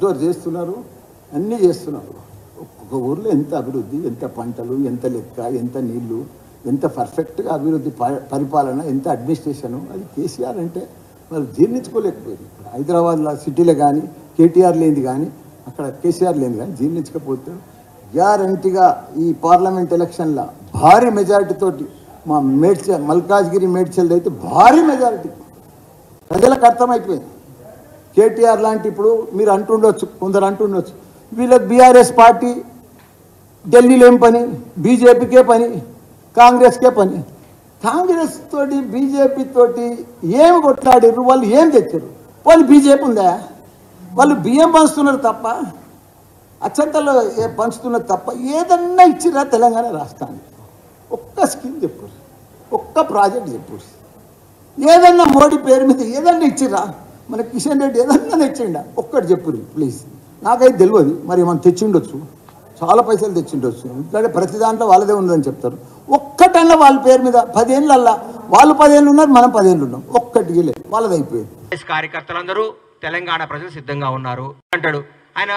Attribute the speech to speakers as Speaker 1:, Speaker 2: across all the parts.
Speaker 1: Outdoor చేస్తున్నారు, అన్నీ చేస్తున్నారు. ఒక్కొక్క ఊర్లో ఎంత అభివృద్ధి, ఎంత పంటలు, ఎంత లెక్క, ఎంత నీళ్లు, ఎంత పర్ఫెక్ట్గా అభివృద్ధి పరిపాలన, ఎంత అడ్మినిస్ట్రేషను. అది కేసీఆర్ అంటే వాళ్ళు జీర్ణించుకోలేకపోయింది. హైదరాబాద్లో సిటీలో కానీ కేటీఆర్ లేనిది కానీ అక్కడ కేసీఆర్ లేనిది కానీ జీర్ణించకపోతే గ్యారంటీగా ఈ పార్లమెంట్ ఎలక్షన్లో భారీ మెజారిటీతోటి మా మల్కాజ్గిరి మేడ్చల్ అయితే భారీ మెజారిటీ ప్రజలకు అర్థమైపోయింది. కేటీఆర్ లాంటి ఇప్పుడు మీరు అంటుండొచ్చు, కొందరు అంటుండొచ్చు, వీళ్ళకి బీఆర్ఎస్ పార్టీ ఢిల్లీలో ఏం పని, బీజేపీకే పని, కాంగ్రెస్కే పని. కాంగ్రెస్ తోటి బీజేపీ తోటి ఏం కొట్లాడారు, వాళ్ళు ఏం తెచ్చారు? వాళ్ళు బీజేపీ ఉందా? వాళ్ళు బియ్యం పంచుతున్నారు తప్ప, అచ్చంతలో పంచుతున్నారు తప్ప ఏదన్నా ఇచ్చిరా తెలంగాణ రాష్ట్రానికి? ఒక్క స్కీమ్ చెప్పు, ఒక్క ప్రాజెక్ట్ చెప్పు, ఏదన్నా మోడీ పేరు మీద ఏదన్నా ఇచ్చిరా? మన కిషన్ రెడ్డి ఏదన్నా ఇచ్చిండా? ఒక్కటి చెప్పు ప్లీజ్. నాకైతే తెలియదు, మరి మనం తెచ్చిండొచ్చు, చాలా పైసలు తెచ్చిండొచ్చు. ఎందుకంటే ప్రతి దాంట్లో వాళ్ళదే ఉందని చెప్తారు. ఒక్కటన్నా వాళ్ళ పేరు మీద 10 ఏళ్ళల్లా వాళ్ళు 10 ఏళ్ళు ఉన్నారు, మనం 10 ఏళ్ళు ఉన్నాం. ఒక్కటి లేదు, వాళ్ళది అయిపోయింది.
Speaker 2: కార్యకర్తలందరూ తెలంగాణ ప్రజలు సిద్ధంగా ఉన్నారు అంటాడు ఆయన.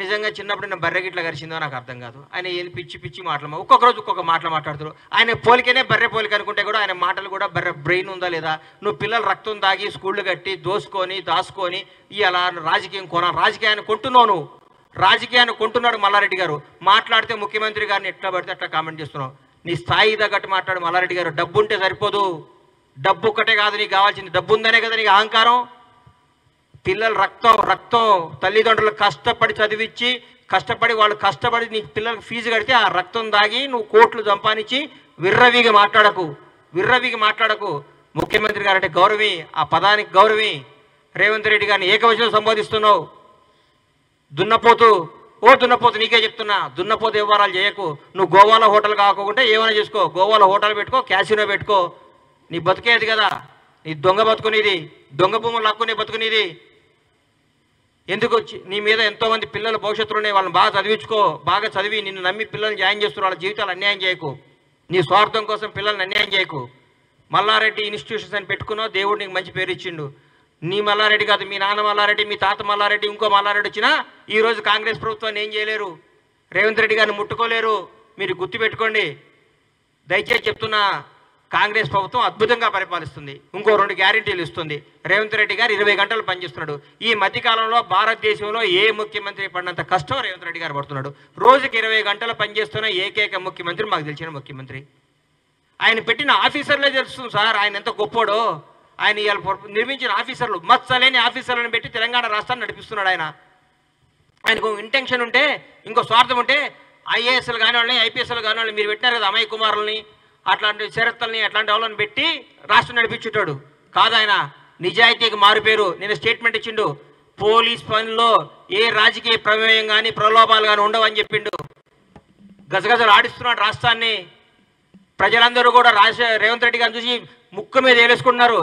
Speaker 2: నిజంగా చిన్నప్పుడు బర్రె గిట్ల గరిచిందో నాకు అర్థం కాదు. ఆయన ఏది పిచ్చి పిచ్చి మాటలు, ఒక్కొక్క రోజు ఒక్కొక్క మాటలు మాట్లాడుతారు. ఆయన పోలికనే బర్రె పోలిక అనుకుంటే కూడా ఆయన మాటలు కూడా బర్రె బ్రెయిన్ ఉందా లేదా? నువ్వు పిల్లలు రక్తం తాగి స్కూళ్ళు కట్టి దాచుకొని ఇలా రాజకీయాన్ని కొంటున్నావు. నువ్వు రాజకీయాన్ని కొంటున్నాడు మల్లారెడ్డి గారు. మాట్లాడితే ముఖ్యమంత్రి గారిని ఎట్లా పడితే అట్లా కామెంట్ చేస్తున్నావు. నీ స్థాయి తగ్గట్టు మాట్లాడు మల్లారెడ్డి గారు. డబ్బు ఉంటే సరిపోదు, డబ్బు ఒక్కటే కాదు నీకు కావాల్సింది, డబ్బు ఉందనే కదా నీకు అహంకారం. పిల్లలు రక్తం తల్లిదండ్రులు కష్టపడి చదివించి వాళ్ళు కష్టపడి నీ పిల్లలకు ఫీజు కడితే ఆ రక్తం దాగి నువ్వు కోట్లు సంపాదించి విర్రవిగి మాట్లాడకు. ముఖ్యమంత్రి గారు అంటే గౌరవి, ఆ పదానికి గౌరవి. రేవంత్ రెడ్డి గారిని ఏకవచనం సంబోధిస్తున్నావు. దున్నపోతు నీకే చెప్తున్నా, దున్నపోతు వ్యవహారాలు చేయకు. నువ్వు గోవాలో హోటల్ కాకుండా ఏమైనా చేసుకో, గోవాలో హోటల్ పెట్టుకో, క్యాసినో పెట్టుకో. నీ బతికేది కదా, నీ దొంగ బతుకునేది, దొంగ భూములు లాక్కునే బతుకునేది. ఎందుకు నీ మీద ఎంతోమంది పిల్లల భవిష్యత్తులోనే వాళ్ళని బాగా చదివి నిన్ను నమ్మి పిల్లల్ని జాయిన్ చేస్తున్నారు. వాళ్ళ జీవితాలు అన్యాయం చేయకు. నీ స్వార్థం కోసం పిల్లల్ని అన్యాయం చేయకు. మల్లారెడ్డి ఇన్స్టిట్యూషన్స్ అని పెట్టుకున్నావు, దేవుడు నీకు మంచి పేరు ఇచ్చిండు. నీ మల్లారెడ్డి కాదు, మీ నాన్న మల్లారెడ్డి, మీ తాత మల్లారెడ్డి, ఇంకో మల్లారెడ్డి వచ్చినా ఈరోజు కాంగ్రెస్ ప్రభుత్వాన్ని ఏం చేయలేరు, రేవంత్ రెడ్డి గారిని ముట్టుకోలేరు. మీరు గుర్తుపెట్టుకోండి. దయచేసి చెప్తున్నా, కాంగ్రెస్ ప్రభుత్వం అద్భుతంగా పరిపాలిస్తుంది. ఇంకో 2 గ్యారెంటీలు ఇస్తుంది. రేవంత్ రెడ్డి గారు 20 గంటలు పనిచేస్తున్నాడు. ఈ మధ్యకాలంలో భారతదేశంలో ఏ ముఖ్యమంత్రి పడినంత కష్టం రేవంత్ రెడ్డి గారు పడుతున్నాడు. రోజుకి 20 గంటలు పనిచేస్తున్న ఏకైక ముఖ్యమంత్రి మాకు తెలిసిన ముఖ్యమంత్రి. ఆయన పెట్టిన ఆఫీసర్లే తెలుస్తుంది సార్ ఆయన ఎంత గొప్పోడో. ఆయన ఇవాళ నిర్మించిన ఆఫీసర్లు, మత్సలేని ఆఫీసర్లను పెట్టి తెలంగాణ రాష్ట్రాన్ని నడిపిస్తున్నాడు ఆయన. ఆయనకు ఇంటెన్షన్ ఉంటే, ఇంకో స్వార్థం ఉంటే ఐఏఎస్లు కాని వాళ్ళని, ఐపీఎస్లు కాని వాళ్ళని మీరు పెట్టినారు కదా, అమయ్ కుమారుల్ని, అట్లాంటి చరిత్రల్ని, అట్లాంటి వాళ్ళని పెట్టి రాష్ట్రం నడిపించుంటాడు. కాదు, ఆయన నిజాయితీకి మారుపేరు. నేను స్టేట్మెంట్ ఇచ్చిండు, పోలీస్ పనిలో ఏ రాజకీయ ప్రమేయం కానీ ప్రలోభాలు కానీ ఉండవని చెప్పిండు. గజగజలు ఆడిస్తున్నాడు రాష్ట్రాన్ని. ప్రజలందరూ కూడా రేవంత్ రెడ్డి గారిని చూసి ముక్కు మీద ఏలేసుకుంటున్నారు.